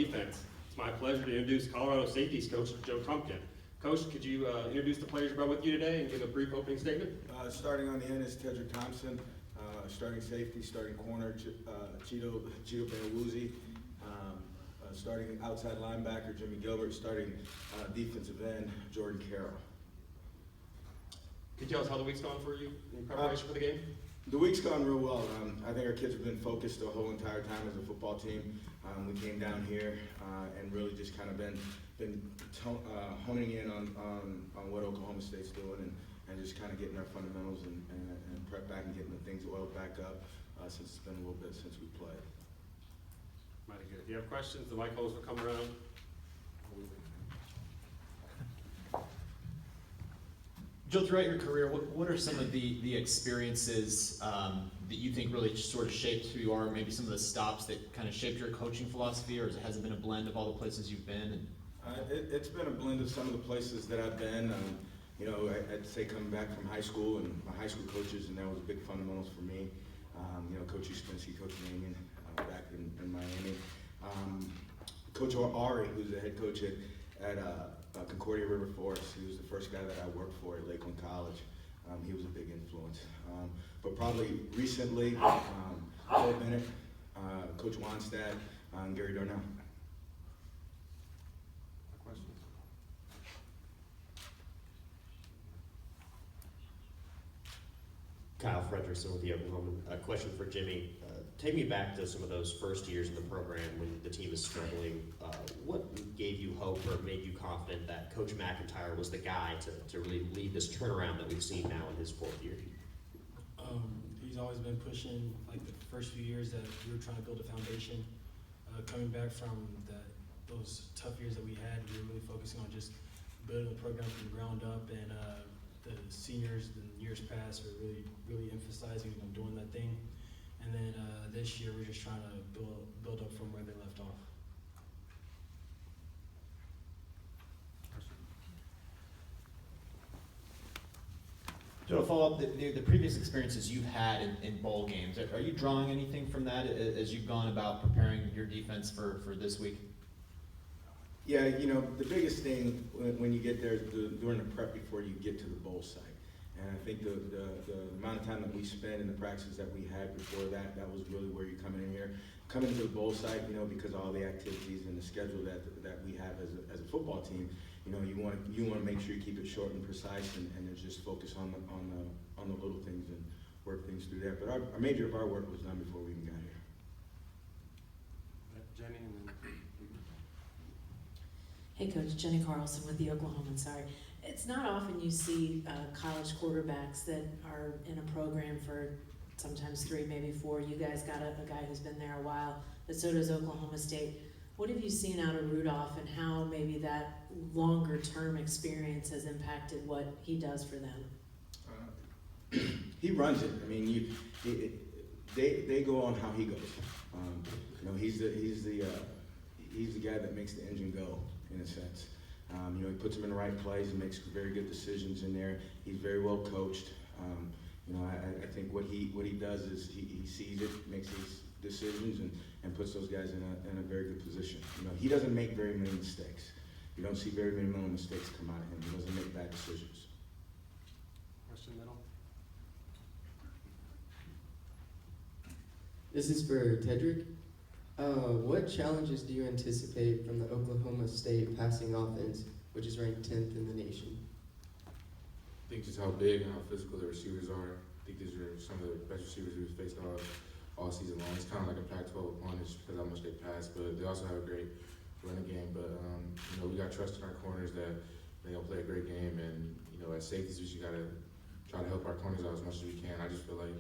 defense. It's my pleasure to introduce Colorado Safeties coach Joe Tumpkin. Coach, could you introduce the players you brought with you today and give a brief opening statement? Starting on the end is Tedrick Thompson, starting safety, starting corner, Cheeto Beawuzi, starting outside linebacker, Jimmy Gilbert, starting defensive end, Jordan Carroll. Can you tell us how the week's gone for you in preparation for the game? The week's gone real well. I think our kids have been focused the whole entire time as a football team. We came down here and really just kind of been honing in on what Oklahoma State's doing and just kind of getting our fundamentals and prep back and getting the things oiled back up since it's been a little bit since we played. Mighty good. If you have questions, the mic holes will come around. Joe, throughout your career, what are some of the experiences that you think really sort of shaped who you are, maybe some of the stops that kind of shaped your coaching philosophy, or has it been a blend of all the places you've been? It's been a blend of some of the places that I've been. I'd say coming back from high school and my high school coaches, and that was big fundamentals for me. Coach Uspensky, Coach Namian back in Miami. Coach Ari, who's the head coach at Concordia River Forest. He was the first guy that I worked for at Lakeland College. He was a big influence. But probably recently, Joe Bennett, Coach Wanstad, and Gary Darnell. Questions? Kyle Frederickson with the Oklahoman. A question for Jimmy. Take me back to some of those first years of the program when the team was struggling. What gave you hope or made you confident that Coach McIntyre was the guy to really lead this turnaround that we've seen now in his fourth year? He's always been pushing, like the first few years that we were trying to build a foundation. Coming back from those tough years that we had, we were really focusing on just building the program from the ground up, and the seniors in years past were really emphasizing on doing that thing. And then this year we're just trying to build up from where they left off. Joe, to follow up, the previous experiences you've had in bowl games, are you drawing anything from that as you've gone about preparing your defense for this week? Yeah, the biggest thing when you get there is during the prep before you get to the bowl site. And I think the amount of time that we spent in the practices that we had before that was really where you're coming in here. Coming to the bowl site, because of all the activities and the schedule that we have as a football team, you want to make sure you keep it short and precise and just focus on the little things and work things through there. But a major of our work was done before we even got here. Jenny and then... Hey Coach, Jenny Carlson with the Oklahoman. Sorry. It's not often you see college quarterbacks that are in a program for sometimes 3, maybe 4. You guys got a guy who's been there a while, but so does Oklahoma State. What have you seen out of Rudolph and how maybe that longer term experience has impacted what he does for them? He runs it. I mean, they go on how he goes. He's the guy that makes the engine go in a sense. He puts them in the right place and makes very good decisions in there. He's very well coached. I think what he does is he sees it, makes his decisions, and puts those guys in a very good position. He doesn't make very many mistakes. You don't see very many mistakes come out of him. He doesn't make bad decisions. Question middle. This is for Tedrick. What challenges do you anticipate from the Oklahoma State passing offense, which is ranked 10th in the nation? I think just how big and how physical the receivers are. I think these are some of the best receivers we've faced all season long. It's kind of like a Pac-12 opponent just because how much they pass, but they also have a great running game. But we got trust in our corners that they'll play a great game, and as safeties, we just gotta try to help our corners out as much as we can. I just feel like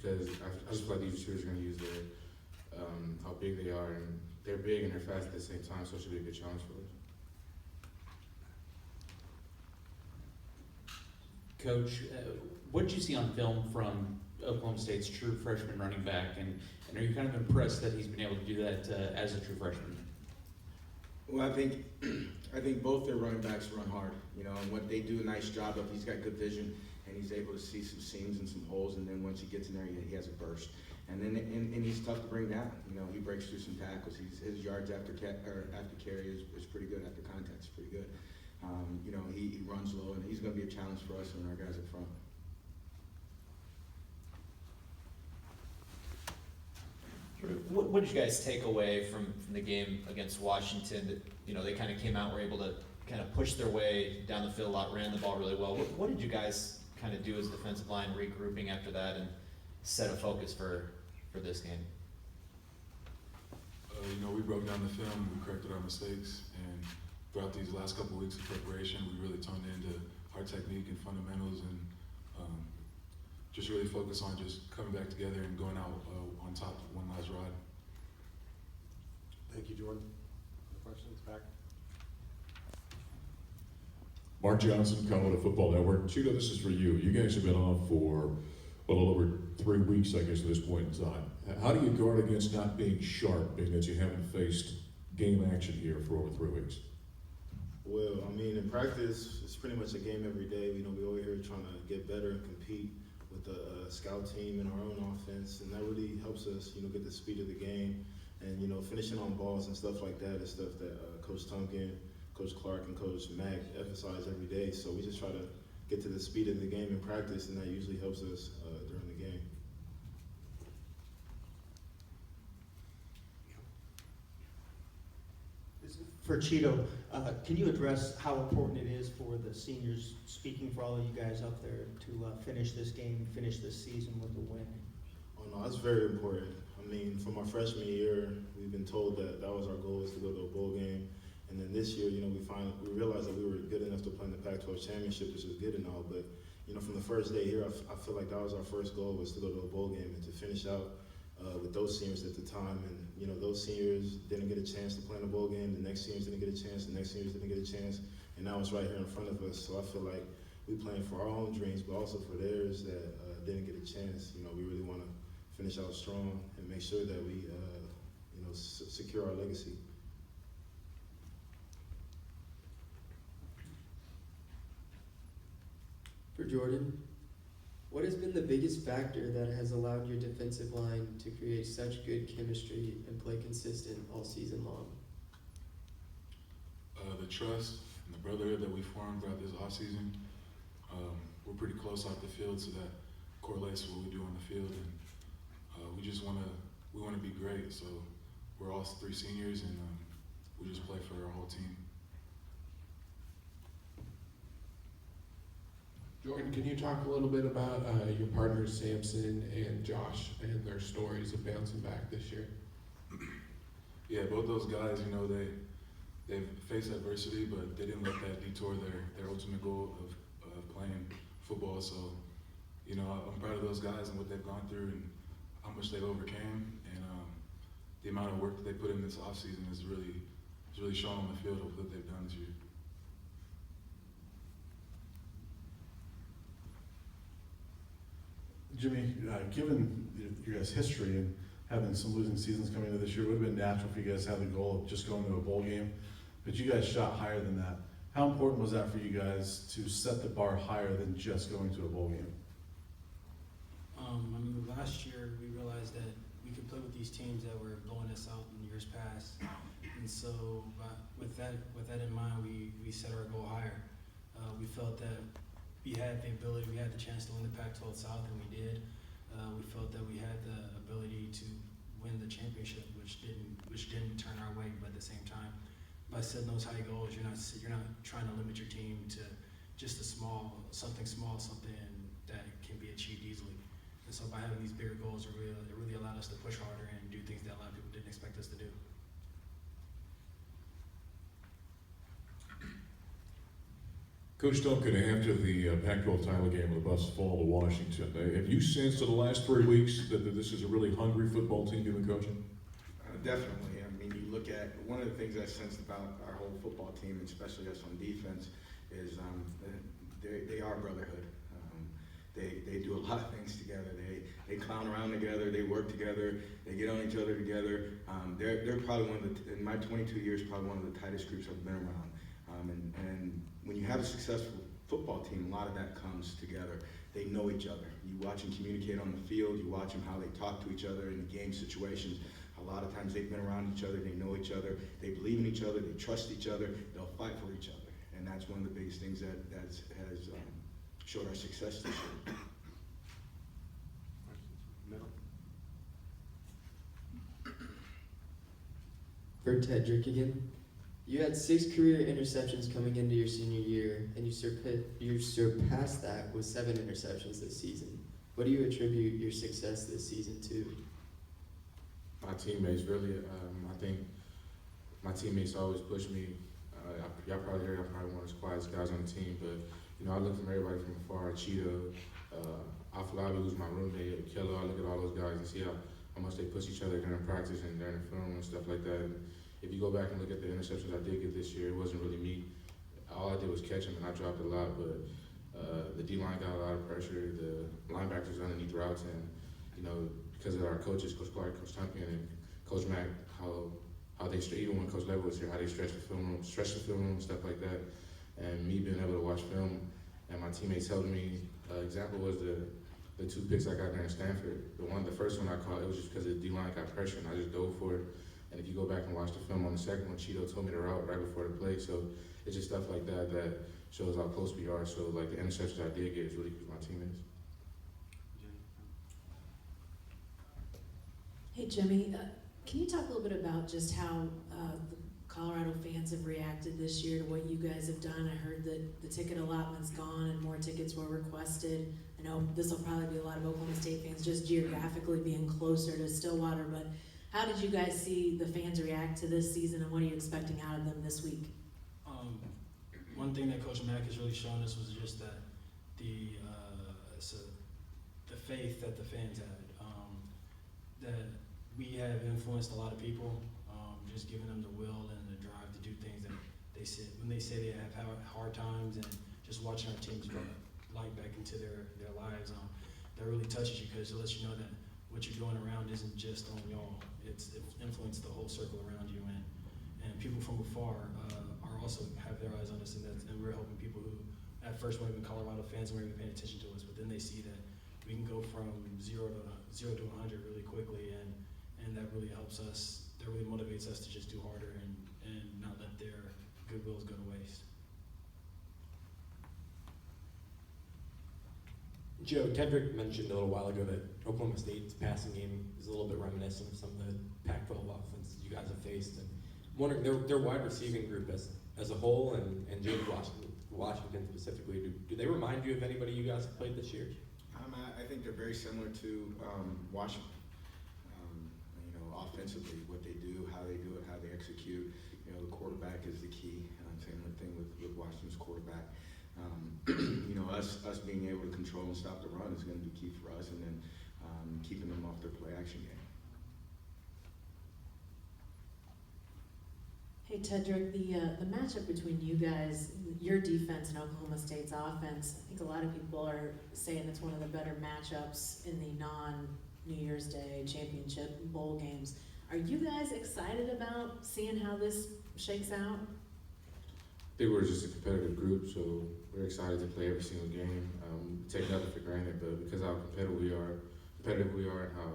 I just feel like these receivers are gonna use their how big they are, and they're big and they're fast at the same time, so it should be a good challenge for us. Coach, what did you see on film from Oklahoma State's true freshman running back, and are you kind of impressed that he's been able to do that as a true freshman? Well, I think both their running backs run hard, and what they do a nice job of. He's got good vision, and he's able to see some seams and some holes, and then once he gets in there, he has a burst. And then and he's tough to bring down. You know, he breaks through some tackles. His yards after carry is pretty good. After contact is pretty good. You know, he runs low, and he's going to be a challenge for us and our guys up front. What did you guys take away from the game against Washington? That, you know, they kind of came out, were able to kind of push their way down the field a lot, ran the ball really well. What did you guys kind of do as a defensive line, regrouping after that, and set a focus for this game? You know, we broke down the film, we corrected our mistakes, and throughout these last couple of weeks of preparation, we really toned into our technique and fundamentals, and just really focus on just coming back together and going out on top one last ride. Thank you, Jordan. Other questions? Back. Mark Johnson, Colorado Football Network. Cheeto, this is for you. You guys have been off for a little over 3 weeks, I guess, at this point in time. How do you guard against not being sharp, being that you haven't faced game action here for over 3 weeks? Well, I mean, in practice, it's pretty much a game every day. You know, we over here trying to get better and compete with the scout team and our own offense, and that really helps us, you know, get the speed of the game. And, you know, finishing on balls and stuff like that is stuff that Coach Tonkin, Coach Clark, and Coach Mack emphasize every day. So we just try to get to the speed of the game in practice, and that usually helps us during the game. For Cheeto, can you address how important it is for the seniors, speaking for all of you guys up there, to finish this game, finish this season with a win? Oh no, that's very important. I mean, from our freshman year, we've been told that that was our goal, is to go to a bowl game. And then this year, you know, we realized that we were good enough to play in the Pac-12 championship, which was good and all. But you know, from the first day here, I feel like that was our first goal, was to go to a bowl game and to finish out with those seniors at the time. And you know, those seniors didn't get a chance to play in a bowl game. The next seniors didn't get a chance. The next seniors didn't get a chance. And now it's right here in front of us. So I feel like we playing for our own dreams, but also for theirs that didn't get a chance. You know, we really want to finish out strong and make sure that we, you know, secure our legacy. For Jordan, what has been the biggest factor that has allowed your defensive line to create such good chemistry and play consistent all season long? The trust and the brotherhood that we formed throughout this offseason. We're pretty close off the field, so that correlates to what we do on the field. And we just want to be great. So we're all 3 seniors, and we just play for our whole team. Jordan, can you talk a little bit about your partners Samson and Josh and their stories of bouncing back this year? Yeah, both those guys, you know, they've faced adversity, but they didn't let that detour their ultimate goal of playing football. So, you know, I'm proud of those guys and what they've gone through and how much they've overcame, and the amount of work that they put in this offseason is really shown on the field of what they've done this year. Jimmy, given your guys' history and having some losing seasons coming into this year, it would have been natural for you guys to have the goal of just going to a bowl game, but you guys shot higher than that. How important was that for you guys to set the bar higher than just going to a bowl game? I mean, last year we realized that we could play with these teams that were blowing us out in years past, and so with that in mind, we set our goal higher. We felt that we had the ability, we had the chance to win the Pac-12 South, and we did. We felt that we had the ability to win the championship, which didn't turn our way. But at the same time, by setting those high goals, you're not trying to limit your team to just something that can be achieved easily. And so by having these bigger goals, it really allowed us to push harder and do things that a lot of people didn't expect us to do. Coach Duncan, after the Pac-12 title game with the bus fall to Washington, have you sensed in the last 3 weeks that this is a really hungry football team you've been coaching? Definitely. I mean, you look at one of the things I sensed about our whole football team, especially us on defense, is they are brotherhood. They do a lot of things together. They clown around together. They work together. They get on each other together. They're probably in my 22 years, probably one of the tightest groups I've been around. And when you have a successful football team, a lot of that comes together. They know each other. You watch them communicate on the field. You watch them how they talk to each other in game situations. A lot of times they've been around each other. They know each other. They believe in each other. They trust each other. They'll fight for each other. And that's one of the biggest things that has showed our success this year. Middle. For Tedrick again, you had 6 career interceptions coming into your senior year, and you surpassed that with 7 interceptions this season. What do you attribute your success this season to? My teammates, really. I think my teammates always push me. Y'all probably heard I'm probably one of the quietest guys on the team, but I look from everybody from afar. Cheetah, Afalabi, who's my roommate, Kello. I look at all those guys and see how much they push each other during practice and during the film and stuff like that. And if you go back and look at the interceptions I did get this year, it wasn't really me. All I did was catch them, and I dropped a lot. But the D-line got a lot of pressure. The linebackers underneath routes, and because of our coaches, Coach Clark, Coach Tompkins, and Coach Mack, how they even when Coach Lever was here, how they stretch the film room, stuff like that. And me being able to watch film, and my teammates helping me. Example was the 2 picks I got there in Stanford. The first one I caught, it was just because the D-line got pressure, and I just dove for it. And if you go back and watch the film on the second one, Cheeto told me the route right before the play. So it's just stuff like that that shows how close we are. So like the interceptions I did get is really because of my teammates. Hey, Jimmy, can you talk a little bit about just how the Colorado fans have reacted this year to what you guys have done? I heard that the ticket allotment's gone and more tickets were requested. I know this will probably be a lot of Oklahoma State fans just geographically being closer to Stillwater, but how did you guys see the fans react to this season, and what are you expecting out of them this week? One thing that Coach Mack has really shown us was just that the faith that the fans had, that we have influenced a lot of people, just giving them the will and the drive to do things that when they say they have hard times, and just watching our teams bring light back into their lives, that really touches you, because it lets you know that what you're doing around isn't just on y'all. It influenced the whole circle around you, and people from afar are also have their eyes on us, and we're helping people who at first weren't even Colorado fans and weren't even paying attention to us, but then they see that we can go from 0 to 100 really quickly, and that really helps us. That really motivates us to just do harder and not let their goodwills go to waste. Joe, Tedrick mentioned a little while ago that Oklahoma State's passing game is a little bit reminiscent of some of the Pac-12 offenses you guys have faced. And I'm wondering, their wide receiving group as a whole, and James Washington specifically, do they remind you of anybody you guys have played this year? I think they're very similar to Washington. Offensively, what they do, how they do it, how they execute. The quarterback is the key. Same thing with Washington's quarterback. Us being able to control and stop the run is going to be key for us, and then keeping them off their play action game. Hey, Tedrick, the matchup between you guys, your defense and Oklahoma State's offense, I think a lot of people are saying it's one of the better matchups in the non-New Year's Day championship bowl games. Are you guys excited about seeing how this shakes out? I think we're just a competitive group, so we're excited to play every single game. Take nothing for granted, but because how competitive we are, and how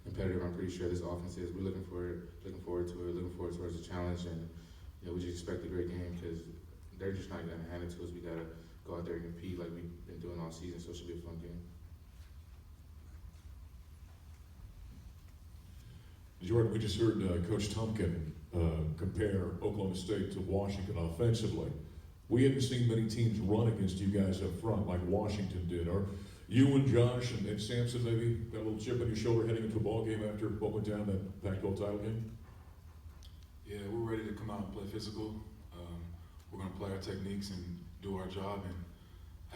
competitive I'm pretty sure this offense is, we're looking forward to it, looking forward towards the challenge, and we just expect a great game because they're just not going to hand it to us. We got to go out there and compete like we've been doing all season, so it should be a fun game. Jordan, we just heard Coach Tompkins compare Oklahoma State to Washington offensively. We haven't seen many teams run against you guys up front like Washington did. Are you and Josh and Sampson maybe got a little chip on your shoulder heading into a ball game after what went down that Pac-12 title game? Yeah, we're ready to come out and play physical. We're going to play our techniques and do our job. And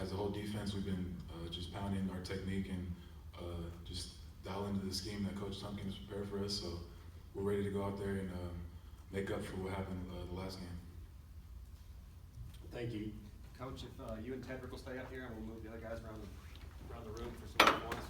as a whole defense, we've been just pounding our technique and just dial into the scheme that Coach Tompkins prepared for us. So we're ready to go out there and make up for what happened the last game. Thank you. Coach, if you and Tedrick will stay up here, and we'll move the other guys around the room for some response.